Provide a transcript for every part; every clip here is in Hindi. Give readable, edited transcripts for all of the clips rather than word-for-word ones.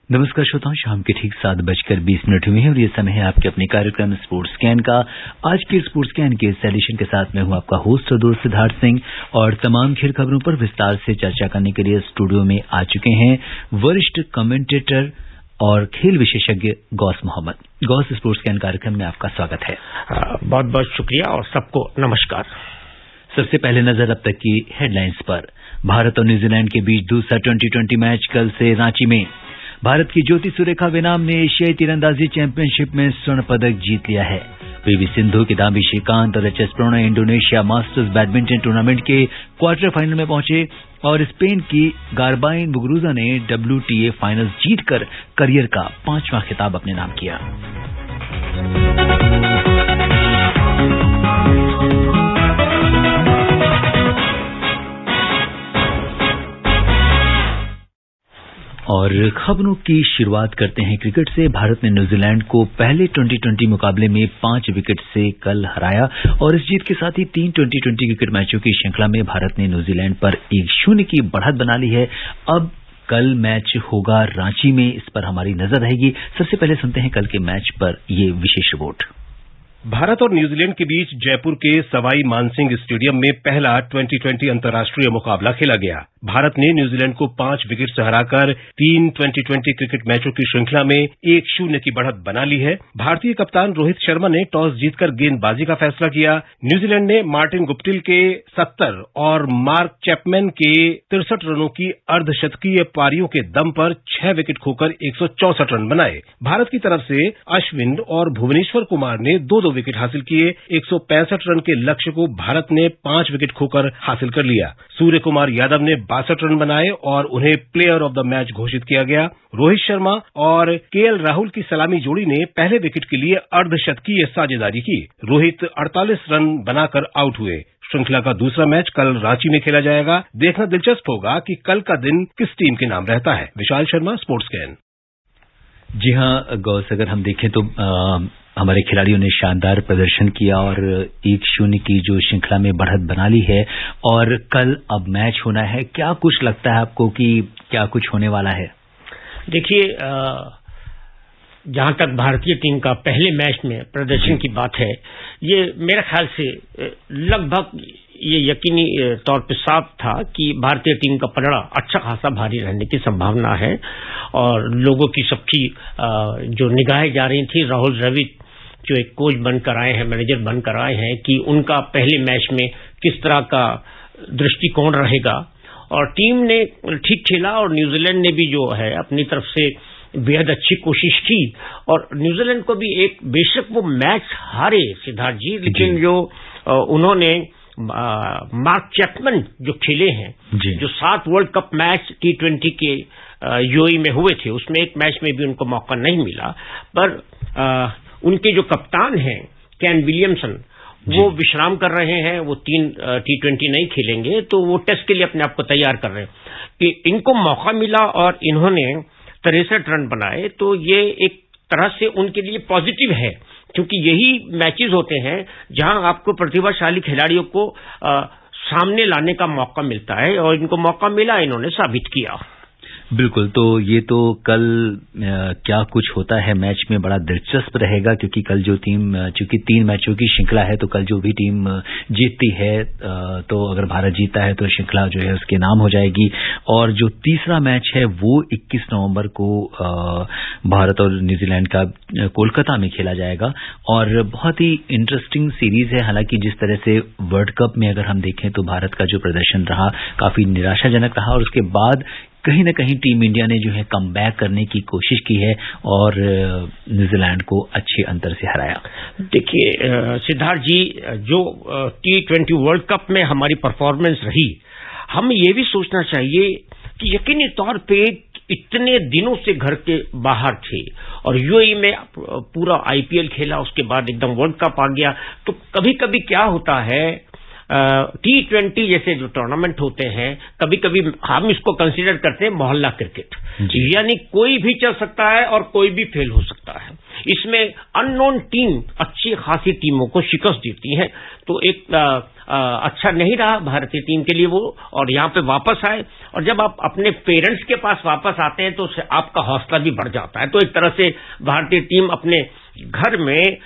नमस्कार श्रोताओं, शाम के ठीक 7:20 हुए हैं और ये समय है आपके अपने कार्यक्रम स्पोर्ट्स स्कैन का। आज के स्पोर्ट्स स्कैन के इस एडिशन के साथ मैं हूं आपका होस्ट और दोस्त सिद्धार्थ सिंह और तमाम खेल खबरों पर विस्तार से चर्चा करने के लिए स्टूडियो में आ चुके हैं वरिष्ठ कमेंटेटर और खेल विशेषज्ञ गौस मोहम्मद। गौस, स्पोर्ट्स स्कैन कार्यक्रम में आपका स्वागत है। बहुत बहुत शुक्रिया और सबको नमस्कार। सबसे पहले नजर अब तक की हेडलाइंस पर। भारत और न्यूजीलैंड के बीच दूसरा T20 मैच कल से रांची में। भारत की ज्योति सुरेखा वेनाम ने एशियाई तीरंदाजी चैंपियनशिप में स्वर्ण पदक जीत लिया है। पीवी सिंधु, किदांबी श्रीकांत और HS Prannoy Indonesia Masters badminton tournament के क्वार्टर फाइनल में पहुंचे और स्पेन की गार्बाइन मुगुरुजा ने WTA फाइनल्स जीतकर करियर का 5वां खिताब अपने नाम किया। और खबरों की शुरुआत करते हैं क्रिकेट से। भारत ने न्यूजीलैंड को पहले T20 मुकाबले में 5 विकेट से कल हराया और इस जीत के साथ ही 3 T20 क्रिकेट मैचों की श्रृंखला में भारत ने न्यूजीलैंड पर 1-0 की बढ़त बना ली है। अब कल मैच होगा रांची में, इस पर हमारी नजर रहेगी। सबसे पहले सुनते हैं कल के मैच पर ये विशेष रिपोर्ट। भारत और न्यूजीलैंड के बीच जयपुर के सवाई मानसिंह स्टेडियम में पहला T20 अंतर्राष्ट्रीय मुकाबला खेला गया। भारत ने न्यूजीलैंड को 5 विकेट से हराकर 3 T20 क्रिकेट मैचों की श्रृंखला में 1-0 की बढ़त बना ली है। भारतीय कप्तान रोहित शर्मा ने टॉस जीतकर गेंदबाजी का फैसला किया। न्यूजीलैंड ने मार्टिन गुप्टिल के 70 और मार्क चैपमैन के 63 रनों की अर्धशतकीय पारियों के दम पर 6 विकेट खोकर 164 रन बनाए। भारत की तरफ से अश्विन और भुवनेश्वर कुमार ने 2-2 विकेट हासिल किए। 165 रन के लक्ष्य को भारत ने 5 विकेट खोकर हासिल कर लिया। सूर्य कुमार यादव ने 62 रन बनाए और उन्हें प्लेयर ऑफ द मैच घोषित किया गया। रोहित शर्मा और KL राहुल की सलामी जोड़ी ने पहले विकेट के लिए अर्धशतकीय साझेदारी की। रोहित 48 रन बनाकर आउट हुए। श्रृंखला का दूसरा मैच कल रांची में खेला जाएगा। देखना दिलचस्प होगा कि कल का दिन किस टीम के नाम रहता है। Vishal Sharma, sports scan. जी हाँ गौस, अगर हम देखें तो हमारे खिलाड़ियों ने शानदार प्रदर्शन किया और 1-0 की जो श्रृंखला में बढ़त बना ली है और कल अब मैच होना है। क्या कुछ लगता है आपको कि क्या कुछ होने वाला है? देखिए, जहां तक भारतीय टीम का पहले मैच में प्रदर्शन की बात है, ये मेरे ख्याल से लगभग ये यकीनी तौर पे साफ था कि भारतीय टीम का पलड़ा अच्छा खासा भारी रहने की संभावना है और लोगों की सबकी जो निगाहें जा रही थी, राहुल द्रविड़ जो एक कोच बनकर आए हैं, मैनेजर बनकर आए हैं, कि उनका पहले मैच में किस तरह का दृष्टिकोण रहेगा। और टीम ने ठीक खेला और न्यूजीलैंड ने भी जो है अपनी तरफ से बेहद अच्छी कोशिश की और न्यूजीलैंड को भी एक, बेशक वो मैच हारे सिद्धार्थ जी, लेकिन जो उन्होंने मार्क चैपमैन जो खेले हैं, जो 7 वर्ल्ड कप मैच T20 के UAE में हुए थे, उसमें एक मैच में भी उनको मौका नहीं मिला, पर उनके जो कप्तान हैं कैन विलियमसन, वो विश्राम कर रहे हैं। वो 3 T20 नहीं खेलेंगे, तो वो टेस्ट के लिए अपने आप को तैयार कर रहे हैं कि इनको मौका मिला और इन्होंने 63 रन बनाए, तो ये एक तरह से उनके लिए पॉजिटिव है, क्योंकि यही मैचेस होते हैं जहां आपको प्रतिभाशाली खिलाड़ियों को सामने लाने का मौका मिलता है और इनको मौका मिला, इन्होंने साबित किया। बिल्कुल, तो ये तो कल क्या कुछ होता है मैच में बड़ा दिलचस्प रहेगा, क्योंकि कल जो टीम, चूंकि 3 मैचों की श्रृंखला है, तो कल जो भी टीम जीतती है, तो अगर भारत जीता है तो श्रृंखला जो है उसके नाम हो जाएगी। और जो तीसरा मैच है वो 21 नवंबर को भारत और न्यूजीलैंड का कोलकाता में खेला जाएगा और बहुत ही इंटरेस्टिंग सीरीज है। हालांकि जिस तरह से वर्ल्ड कप में अगर हम देखें तो भारत का जो प्रदर्शन रहा काफी निराशाजनक रहा और उसके बाद कहीं न कहीं टीम इंडिया ने जो है कमबैक करने की कोशिश की है और न्यूजीलैंड को अच्छे अंतर से हराया। देखिए सिद्धार्थ जी, जो T20 वर्ल्ड कप में हमारी परफॉर्मेंस रही, हमें ये भी सोचना चाहिए कि यकीनी तौर पे इतने दिनों से घर के बाहर थे और UAE में पूरा IPL खेला, उसके बाद एकदम वर्ल्ड कप आ गया, तो कभी कभी क्या होता है, T20 जैसे जो टूर्नामेंट होते हैं, कभी कभी हम इसको कंसीडर करते हैं मोहल्ला क्रिकेट, यानी कोई भी चल सकता है और कोई भी फेल हो सकता है। इसमें अननोन टीम अच्छी खासी टीमों को शिकस्त देती है, तो एक अच्छा नहीं रहा भारतीय टीम के लिए वो, और यहाँ पे वापस आए। और जब आप अपने पेरेंट्स के पास वापस आते हैं तो आपका हौसला भी बढ़ जाता है। तो एक तरह से भारतीय टीम अपने घर में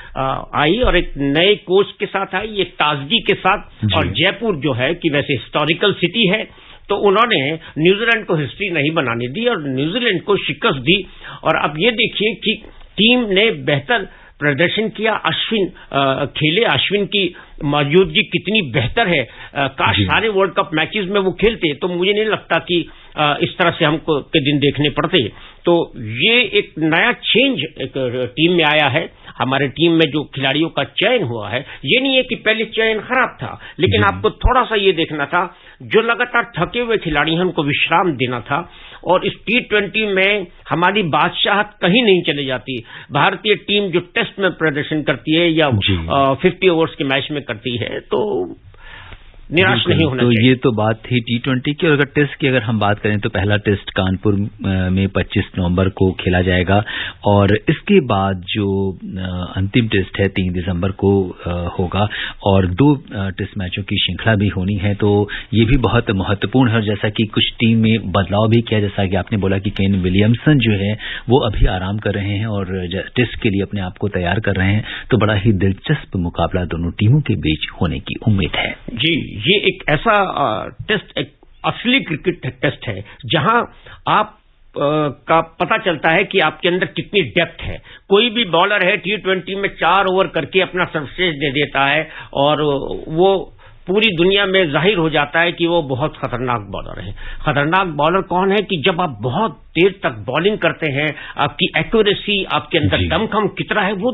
आई और एक नए कोच के साथ आई, एक ताजगी के साथ। और जयपुर जो है कि वैसे हिस्टोरिकल सिटी है, तो उन्होंने न्यूजीलैंड को हिस्ट्री नहीं बनाने दी और न्यूजीलैंड को शिकस्त दी। और अब ये देखिए कि टीम ने बेहतर प्रदर्शन किया, अश्विन खेले, अश्विन की मौजूदगी कितनी बेहतर है। काश सारे वर्ल्ड कप मैचेस में वो खेलते, तो मुझे नहीं लगता कि इस तरह से हमको के दिन देखने पड़ते। तो ये एक नया चेंज एक टीम में आया है। हमारे टीम में जो खिलाड़ियों का चयन हुआ है, ये नहीं है कि पहले चयन खराब था, लेकिन आपको थोड़ा सा ये देखना था, जो लगातार थके हुए खिलाड़ी हैं उनको विश्राम देना था। और इस T20 में हमारी बादशाहत कहीं नहीं चली जाती। भारतीय टीम जो टेस्ट में प्रदर्शन करती है या 50 ओवर्स के मैच में करती है, तो निराश नहीं होना चाहिए। तो ये तो बात थी T20 की। और अगर टेस्ट की अगर हम बात करें तो पहला टेस्ट कानपुर में 25 नवंबर को खेला जाएगा और इसके बाद जो अंतिम टेस्ट है 3 दिसंबर को होगा और 2 टेस्ट मैचों की श्रृंखला भी होनी है। तो ये भी बहुत महत्वपूर्ण है। और जैसा कि कुछ टीम में बदलाव भी किया, जैसा कि आपने बोला कि केन विलियमसन जो है वो अभी आराम कर रहे हैं और टेस्ट के लिए अपने आप को तैयार कर रहे हैं। तो बड़ा ही दिलचस्प मुकाबला दोनों टीमों के बीच होने की उम्मीद है। जी, ये एक ऐसा टेस्ट, एक असली क्रिकेट टेस्ट है जहां आप का पता चलता है कि आपके अंदर कितनी डेप्थ है। कोई भी बॉलर है T20 में 4 ओवर करके अपना सर्वश्रेष्ठ दे देता है और वो पूरी दुनिया में जाहिर हो जाता है कि वो बहुत खतरनाक बॉलर है। खतरनाक बॉलर कौन है कि जब आप बहुत देर तक बॉलिंग करते हैं, आपकी एक्यूरेसी, आपके अंदर दमखम कितना है वो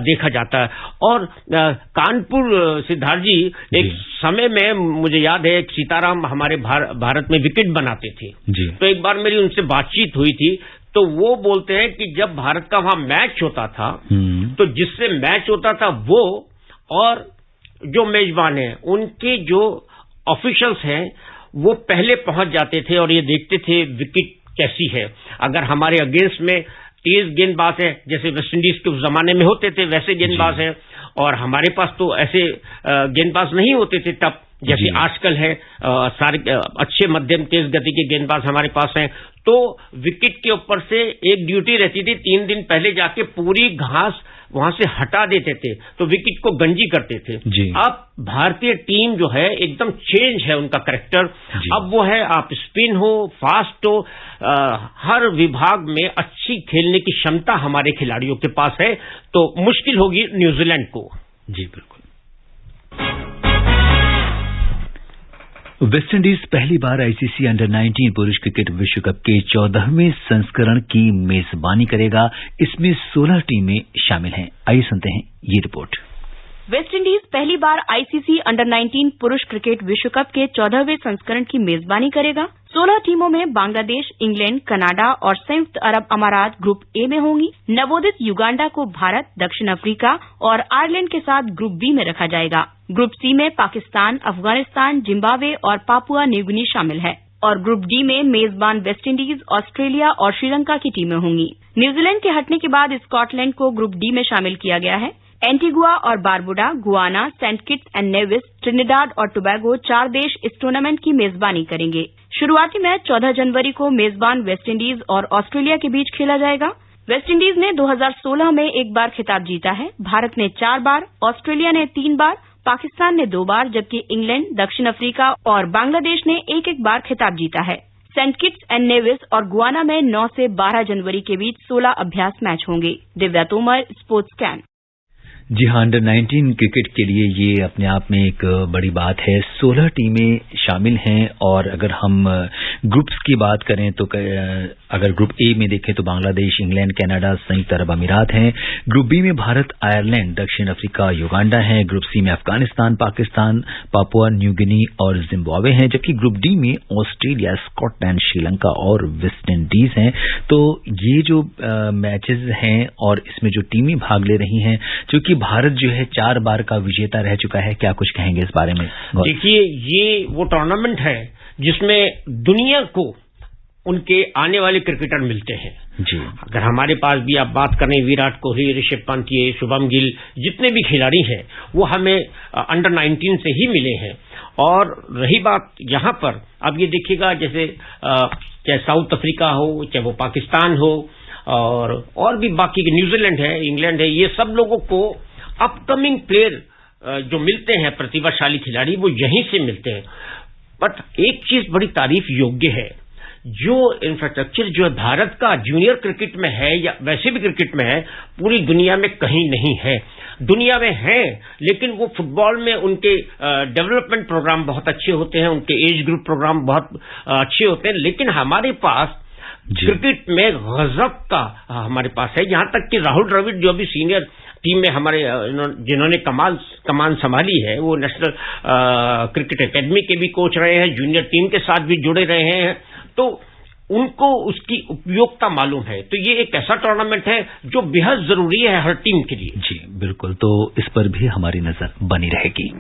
देखा जाता है। और कानपुर सिद्धार्थ जी, एक समय में मुझे याद है सीताराम हमारे भारत में विकेट बनाते थे। तो एक बार मेरी उनसे बातचीत हुई थी, तो वो बोलते हैं कि जब भारत का वहां मैच होता था तो जिससे मैच होता था वो और जो मेजबान हैं उनके जो ऑफिशियल्स हैं वो पहले पहुंच जाते थे और ये देखते थे विकेट कैसी है। अगर हमारे अगेंस्ट में तेज गेंदबाज है, जैसे वेस्ट इंडीज के उस जमाने में होते थे वैसे गेंदबाज हैं, और हमारे पास तो ऐसे गेंदबाज नहीं होते थे तब जैसे आजकल है। सारे अच्छे मध्यम तेज गति के गेंदबाज हमारे पास हैं। तो विकेट के ऊपर से एक ड्यूटी रहती थी, 3 दिन पहले जाके पूरी घास वहां से हटा देते थे, तो विकेट को गंजी करते थे। अब भारतीय टीम जो है एकदम चेंज है उनका कैरेक्टर। अब वो है, आप स्पिन हो, फास्ट हो, हर विभाग में अच्छी खेलने की क्षमता हमारे खिलाड़ियों के पास है। तो मुश्किल होगी न्यूजीलैंड को। जी बिल्कुल। वेस्टइंडीज पहली बार आईसीसी अंडर-19 पुरुष क्रिकेट विश्व कप के 14वें संस्करण की मेजबानी करेगा। इसमें 16 टीमें शामिल हैं। आइए सुनते हैं ये रिपोर्ट। वेस्टइंडीज पहली बार आईसीसी अंडर-19 पुरुष क्रिकेट विश्व कप के 14वें संस्करण की मेजबानी करेगा। 16 टीमों में बांग्लादेश, इंग्लैंड, कनाडा और संयुक्त अरब अमारात ग्रुप ए में होंगी। नवोदित युगांडा को भारत, दक्षिण अफ्रीका और आयरलैंड के साथ ग्रुप बी में रखा जाएगा। ग्रुप सी में पाकिस्तान, अफगानिस्तान, जिम्बाब्वे और पापुआ न्यू गिनी शामिल है और ग्रुप डी में मेजबान वेस्टइंडीज, ऑस्ट्रेलिया और श्रीलंका की टीमें होंगी। न्यूजीलैंड के हटने के बाद स्कॉटलैंड को ग्रुप डी में शामिल किया गया है। एंटीगुआ और Barbuda, Guyana, Saint Kitts and Nevis, Trinidad और टोबैगो 4 देश इस टूर्नामेंट की मेजबानी करेंगे। शुरुआती मैच 14 जनवरी को मेजबान वेस्टइंडीज और ऑस्ट्रेलिया के बीच खेला जाएगा। वेस्टइंडीज ने 2016 में 1 बार खिताब जीता है, भारत ने 4 बार, ऑस्ट्रेलिया ने 3 बार, पाकिस्तान ने 2 बार, जबकि इंग्लैंड, दक्षिण अफ्रीका और बांग्लादेश ने 1-1 बार खिताब जीता है। सेंट किट्स एंड नेविस और गुआना में 9 से 12 जनवरी के बीच 16 अभ्यास मैच होंगे। Divya Tomar, sports can. जी हाँ, अंडर-19 क्रिकेट के लिए ये अपने आप में एक बड़ी बात है। 16 टीमें शामिल हैं और अगर हम ग्रुप्स की बात करें तो अगर ग्रुप ए में देखें तो बांग्लादेश, इंग्लैंड, कनाडा, संयुक्त अरब अमीरात हैं। ग्रुप बी में भारत, आयरलैंड, दक्षिण अफ्रीका, युगांडा है। ग्रुप सी में Afghanistan, Pakistan, Papua New Guinea और जिम्बाब्वे हैं, जबकि ग्रुप डी में ऑस्ट्रेलिया, स्कॉटलैंड, श्रीलंका और वेस्ट इंडीज हैं। तो ये जो मैचेस हैं और इसमें जो टीमें भाग ले रही हैं, क्योंकि भारत जो है 4 बार का विजेता रह चुका है, क्या कुछ कहेंगे इस बारे में? देखिए, ये वो टूर्नामेंट है जिसमें दुनिया को उनके आने वाले क्रिकेटर मिलते हैं जी। अगर हमारे पास भी आप बात करें, विराट कोहली, ऋषभ पंत, ये शुभम गिल, जितने भी खिलाड़ी हैं वो हमें अंडर 19 से ही मिले हैं। और रही बात यहाँ पर, अब ये देखिएगा जैसे चाहे साउथ अफ्रीका हो, चाहे वो पाकिस्तान हो, और भी बाकी न्यूजीलैंड है, इंग्लैंड है, ये सब लोगों को अपकमिंग प्लेयर जो मिलते हैं, प्रतिभाशाली खिलाड़ी, वो यहीं से मिलते हैं। बट एक चीज बड़ी तारीफ योग्य है, जो इंफ्रास्ट्रक्चर जो है भारत का जूनियर क्रिकेट में है या वैसे भी क्रिकेट में है, पूरी दुनिया में कहीं नहीं है। दुनिया में है, लेकिन वो फुटबॉल में उनके डेवलपमेंट प्रोग्राम बहुत अच्छे होते हैं, उनके एज ग्रुप प्रोग्राम बहुत अच्छे होते हैं, लेकिन हमारे पास क्रिकेट में गजब का हमारे पास है। यहां तक कि राहुल द्रविड़ जो अभी सीनियर टीम में हमारे जिन्होंने कमान संभाली है, वो नेशनल क्रिकेट एकेडमी के भी कोच रहे हैं, जूनियर टीम के साथ भी जुड़े रहे हैं, तो उनको उसकी उपयोगिता मालूम है। तो ये एक ऐसा टूर्नामेंट है जो बेहद जरूरी है हर टीम के लिए। जी बिल्कुल, तो इस पर भी हमारी नजर बनी रहेगी।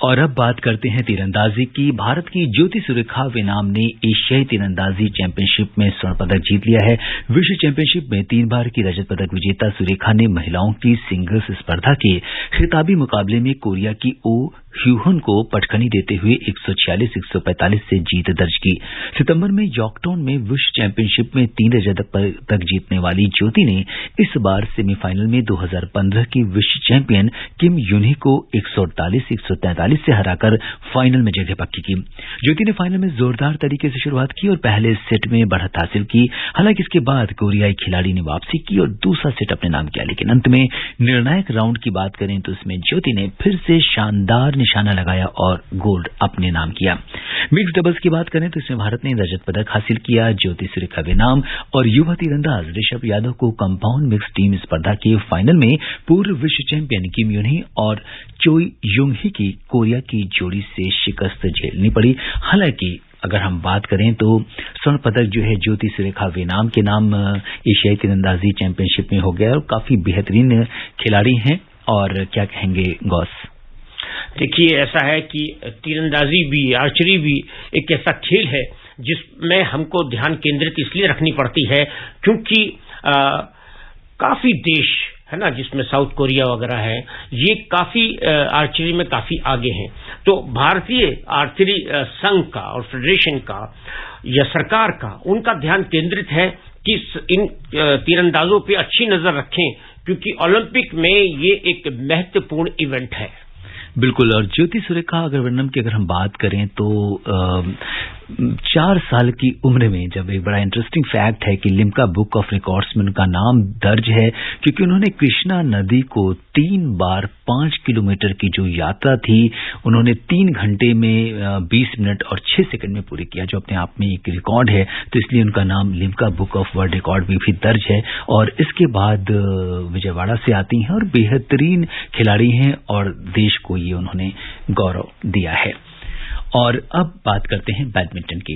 और अब बात करते हैं तीरंदाजी की। भारत की ज्योति सुरेखा वेनाम ने एशियाई तीरंदाजी चैंपियनशिप में स्वर्ण पदक जीत लिया है। विश्व चैंपियनशिप में 3 बार की रजत पदक विजेता सुरेखा ने महिलाओं की सिंगल्स स्पर्धा के खिताबी मुकाबले में कोरिया की ओ ह्यूहन को पटखनी देते हुए 146-145 से जीत दर्ज की। सितंबर में यॉर्कटाउन में विश्व चैंपियनशिप में 3 रजत पदक जीतने वाली ज्योति ने इस बार सेमीफाइनल में 2015 की विश्व चैंपियन किम यूनही को 148-143 से हराकर फाइनल में जगह पक्की की। ज्योति ने फाइनल में जोरदार तरीके से शुरुआत की और पहले सेट में बढ़त हासिल की। हालांकि इसके बाद कोरियाई खिलाड़ी ने वापसी की और दूसरा सेट अपने नाम किया, लेकिन अंत में निर्णायक राउंड की बात करें तो इसमें ज्योति ने फिर से शानदार निशाना लगाया और गोल्ड अपने नाम किया। मिक्स डबल्स की बात करें तो इसमें भारत ने रजत पदक हासिल किया। ज्योति सुरेखा वेनाम और युवा तीरंदाज ऋषभ यादव को कंपाउंड मिक्स टीम स्पर्धा के फाइनल में पूर्व विश्व चैंपियन किम यूनही और चोई युंगही की कोरिया की जोड़ी से शिकस्त झेलनी पड़ी। हालांकि अगर हम बात करें तो स्वर्ण पदक जो है ज्योति सुरेखा वेनाम के नाम एशियाई तीरंदाजी चैंपियनशिप में हो गया और काफी बेहतरीन खिलाड़ी हैं। और क्या कहेंगे गौस? देखिए, ऐसा है कि तीरंदाजी भी, आर्चरी भी एक ऐसा खेल है जिसमें हमको ध्यान केंद्रित इसलिए रखनी पड़ती है क्योंकि काफी देश है ना, जिसमें साउथ कोरिया वगैरह है, ये काफी आर्चरी में काफी आगे हैं। तो भारतीय आर्चरी संघ का और फेडरेशन का या सरकार का उनका ध्यान केंद्रित है कि इन तीरंदाजों पे अच्छी नजर रखें, क्योंकि ओलंपिक में ये एक महत्वपूर्ण इवेंट है। बिल्कुल। और ज्योति सुरेखा अगर हम बात करें तो 4 साल की उम्र में, जब एक बड़ा इंटरेस्टिंग फैक्ट है कि लिम्का बुक ऑफ रिकॉर्ड्स में उनका नाम दर्ज है क्योंकि उन्होंने कृष्णा नदी को 3 बार 5 किलोमीटर की जो यात्रा थी उन्होंने 3 घंटे में 20 मिनट और 6 सेकंड में पूरी किया, जो अपने आप में एक रिकॉर्ड है। तो इसलिए उनका नाम Limca book of world record में भी दर्ज है। और इसके बाद विजयवाड़ा से आती हैं और बेहतरीन खिलाड़ी हैं और देश को ये उन्होंने गौरव दिया है। और अब बात करते हैं बैडमिंटन की।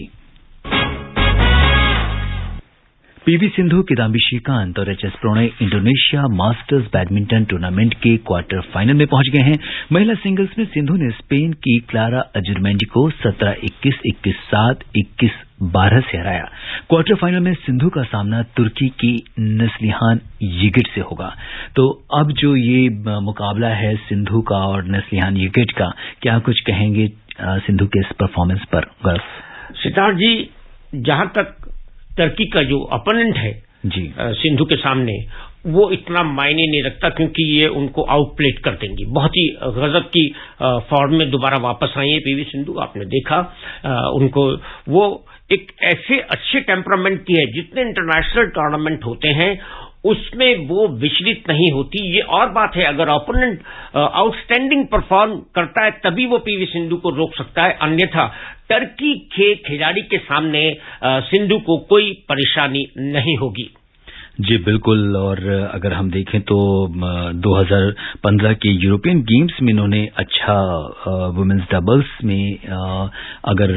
पीवी सिंधु, किदाम्बी श्रीकांत और HS Prannoy Indonesia Masters badminton tournament के क्वार्टर फाइनल में पहुंच गए हैं। महिला सिंगल्स में सिंधु ने स्पेन की क्लारा अजुरमेंडी को 17-21, 21-7, 21-12 से हराया। क्वार्टर फाइनल में सिंधु का सामना तुर्की की नेस्लिहान यिगिट से होगा। तो अब जो ये मुकाबला है सिंधु का और नेस्लिहान यिगिट का, क्या कुछ कहेंगे सिंधु के इस परफॉर्मेंस पर? सिद्धार्थ जी, जहां तक टर्की का जो अपोनेंट है जी सिंधु के सामने, वो इतना मायने नहीं रखता क्योंकि ये उनको आउटप्लेट कर देंगी। बहुत ही गजब की फॉर्म में दोबारा वापस आई है पीवी सिंधु। आपने देखा उनको, वो एक ऐसे अच्छे टेम्परामेंट की है, जितने इंटरनेशनल टूर्नामेंट होते हैं उसमें वो विचलित नहीं होती। ये और बात है, अगर ओपोनेंट आउटस्टैंडिंग परफॉर्म करता है तभी वो पीवी सिंधु को रोक सकता है, अन्यथा टर्की के खिलाड़ी के सामने सिंधु को कोई परेशानी नहीं होगी। जी बिल्कुल। और अगर हम देखें तो 2015 के यूरोपियन गेम्स में इन्होंने अच्छा वुमेन्स डबल्स में अगर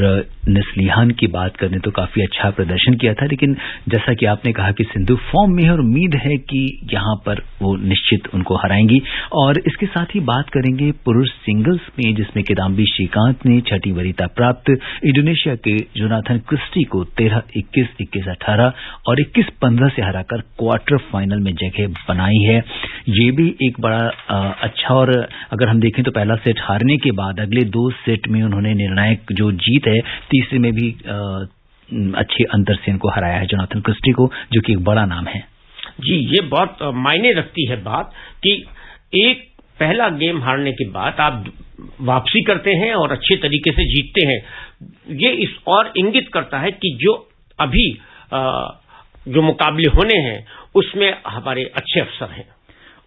नेस्लिहान की बात करें तो काफी अच्छा प्रदर्शन किया था, लेकिन जैसा कि आपने कहा कि सिंधु फॉर्म में है और उम्मीद है कि यहां पर वो निश्चित उनको हराएंगी। और इसके साथ ही बात करेंगे पुरुष सिंगल्स में, जिसमें किदाम्बी श्रीकांत ने छठी वरीयता प्राप्त इंडोनेशिया के जोनाथन क्रिस्टी को 13-21, 21-18 और 21-15 से हराकर क्वार्टर फाइनल में जगह बनाई है। ये भी एक बड़ा अच्छा, और अगर हम देखें तो पहला सेट हारने के बाद अगले 2 सेट में उन्होंने निर्णायक जो जीत है, तीसरे में भी अच्छे अंतर से इनको हराया है जोनाथन क्रिस्टी को, जो कि एक बड़ा नाम है। जी, ये बहुत मायने रखती है बात कि एक पहला गेम हारने के बाद आप वापसी करते हैं और अच्छे तरीके से जीतते हैं। ये इस और इंगित करता है कि जो अभी जो मुकाबले होने हैं उसमें हमारे अच्छे अवसर हैं।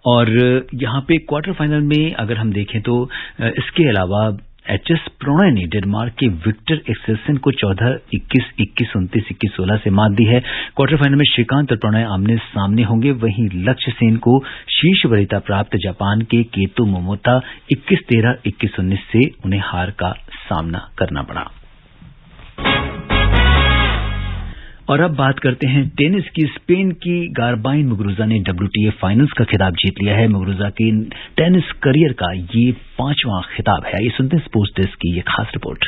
और यहाँ पे क्वार्टर फाइनल में अगर हम देखें तो इसके अलावा एचएस प्रणय ने डेनमार्क के विक्टर एक्सेल्सन को 14-21, 21-29, 21-16 से मात दी है। क्वार्टर फाइनल में श्रीकांत और प्रणय आमने सामने होंगे। वहीं लक्ष्य सेन को शीर्ष वरीयता प्राप्त जापान के केतो मोमोता 21-13, 21-19 से उन्हें हार का सामना करना पड़ा। और अब बात करते हैं टेनिस की। स्पेन की गार्बाइन मुगुरुजा ने WTA फाइनल्स का खिताब जीत लिया है। मुगुरुजा के टेनिस करियर का ये 5वां खिताब है। ये सुनते हैं स्पोर्ट्स डेस्क की ये खास रिपोर्ट।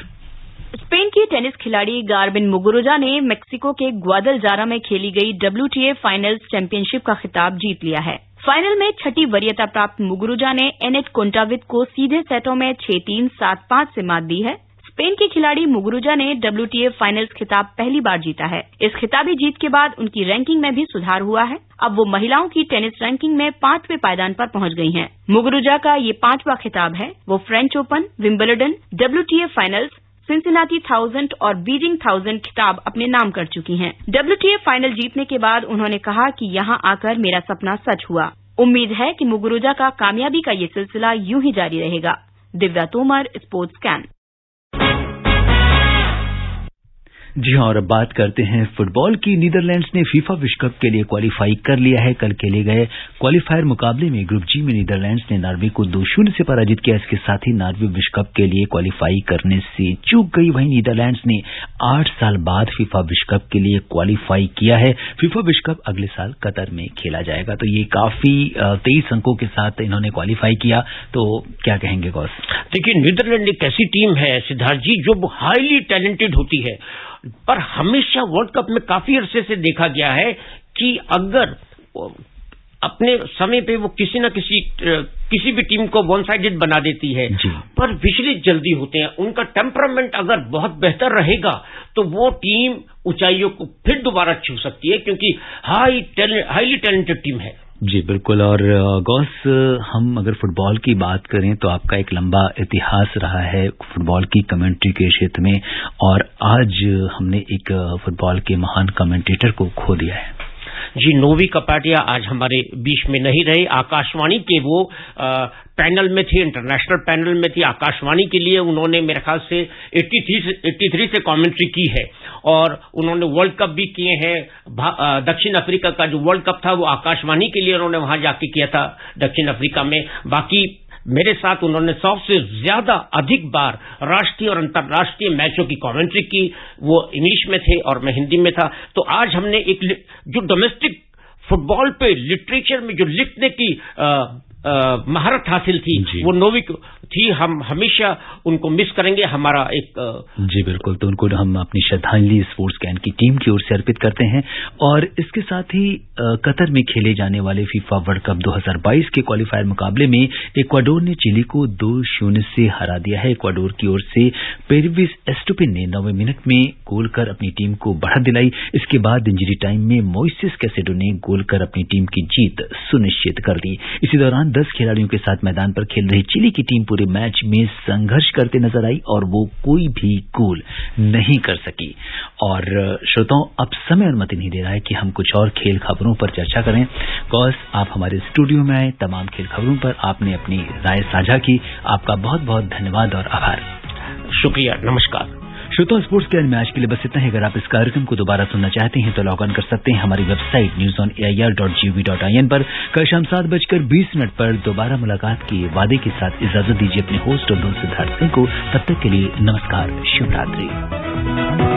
स्पेन की टेनिस खिलाड़ी गार्बिन मुगुरुजा ने मेक्सिको के ग्वादलजारा में खेली गई WTA फाइनल्स चैंपियनशिप का खिताब जीत लिया है। फाइनल में छठी वरीयता प्राप्त मुगुरुजा ने एनेट कोंटावित को सीधे सेटों में 6-3, 7-5 से मात दी है। स्पेन की खिलाड़ी मुगुरुजा ने WTA फाइनल्स खिताब पहली बार जीता है। इस खिताबी जीत के बाद उनकी रैंकिंग में भी सुधार हुआ है। अब वो महिलाओं की टेनिस रैंकिंग में 5वें पायदान पर पहुंच गई हैं। मुगुरुजा का ये 5वां खिताब है। वो French open, Wimbledon, WTA finals, Cincinnati 1000 और बीजिंग 1000 खिताब अपने नाम कर चुकी हैं। WTA फाइनल जीतने के बाद उन्होंने कहा कि यहां आकर मेरा सपना सच हुआ। उम्मीद है कि मुगुरुजा का कामयाबी का ये सिलसिला यूं ही जारी रहेगा। Divya Tomar, sports can. जी हाँ, और अब बात करते हैं फुटबॉल की। नीदरलैंड्स ने फीफा विश्व कप के लिए क्वालिफाई कर लिया है। कल खेले गए क्वालिफायर मुकाबले में ग्रुप जी में नीदरलैंड्स ने नॉर्वे को 2-0 से पराजित किया। इसके साथ ही नॉर्वे विश्व कप के लिए क्वालिफाई करने से चूक गई। वहीं नीदरलैंड्स ने 8 साल बाद फीफा विश्व कप के लिए क्वालिफाई किया है। फीफा विश्व कप अगले साल कतर में खेला जाएगा। तो ये काफी 23 अंकों के साथ इन्होंने क्वालिफाई किया। तो क्या कहेंगे गौस? देखिए, नीदरलैंड एक ऐसी टीम है सिद्धार्थ जी जो हाईली टैलेंटेड होती है, पर हमेशा वर्ल्ड कप में काफी अरसे से देखा गया है कि अगर अपने समय पे वो किसी भी टीम को वन साइडेड बना देती है, पर विचलित जल्दी होते हैं। उनका टेम्परामेंट अगर बहुत बेहतर रहेगा तो वो टीम ऊंचाइयों को फिर दोबारा छू सकती है, क्योंकि हाईली टैलेंटेड टीम है। जी बिल्कुल। और गौस, हम अगर फुटबॉल की बात करें तो आपका एक लंबा इतिहास रहा है फुटबॉल की कमेंट्री के क्षेत्र में, और आज हमने एक फुटबॉल के महान कमेंटेटर को खो दिया है। जी, नोवी कपाटिया आज हमारे बीच में नहीं रहे। आकाशवाणी के वो पैनल में थे, इंटरनेशनल पैनल में थी। आकाशवाणी के लिए उन्होंने मेरे ख्याल से 83 से कमेंट्री की है, और उन्होंने वर्ल्ड कप भी किए हैं। दक्षिण अफ्रीका का जो वर्ल्ड कप था वो आकाशवाणी के लिए उन्होंने वहां जाके किया था दक्षिण अफ्रीका में। बाकी मेरे साथ उन्होंने 100 से ज्यादा अधिक बार राष्ट्रीय और अंतर्राष्ट्रीय मैचों की कमेंट्री की। वो इंग्लिश में थे और मैं हिंदी में था। तो आज हमने एक जो डोमेस्टिक फुटबॉल पे लिटरेचर में जो लिखने की महारत हासिल थी वो नोवी थी। हम हमेशा उनको मिस करेंगे। हमारा एक जी बिल्कुल। तो उनको हम अपनी श्रद्धांजलि स्पोर्ट्स कैन की टीम की ओर से अर्पित करते हैं। और इसके साथ ही कतर में खेले जाने वाले फीफा वर्ल्ड कप 2022 के क्वालिफायर मुकाबले में इक्वाडोर ने चिली को 2-0 से हरा दिया है। इक्वाडोर की ओर से पेरविस एस्टुपिन ने 9वें मिनट में गोल कर अपनी टीम को बढ़त दिलाई। इसके बाद इंजरी टाइम में मोइसेस कैसेडो ने गोल कर अपनी टीम की जीत सुनिश्चित कर दी। इसी दौरान 10 खिलाड़ियों के साथ मैदान पर खेल रही चिली की टीम पूरे मैच में संघर्ष करते नजर आई और वो कोई भी गोल नहीं कर सकी। और श्रोताओं, अब समय अनुमति नहीं दे रहा है कि हम कुछ और खेल खबरों पर चर्चा करें। कॉस, आप हमारे स्टूडियो में आए, तमाम खेल खबरों पर आपने अपनी राय साझा की। आपका बहुत बहुत धन्यवाद और आभार। शुक्रिया, नमस्कार। श्रोताओं, स्पोर्ट्स के मैच के लिए बस इतना ही। अगर आप इस कार्यक्रम को दोबारा सुनना चाहते हैं तो लॉग ऑन कर सकते हैं हमारी वेबसाइट newsonair.gov.in पर। कल शाम 7:20 पर दोबारा मुलाकात के वादे के साथ इजाजत दीजिए अपने होस्ट और दोस्त सिद्धार्थ सिंह को। तब तक के लिए नमस्कार, शुभ रात्रि।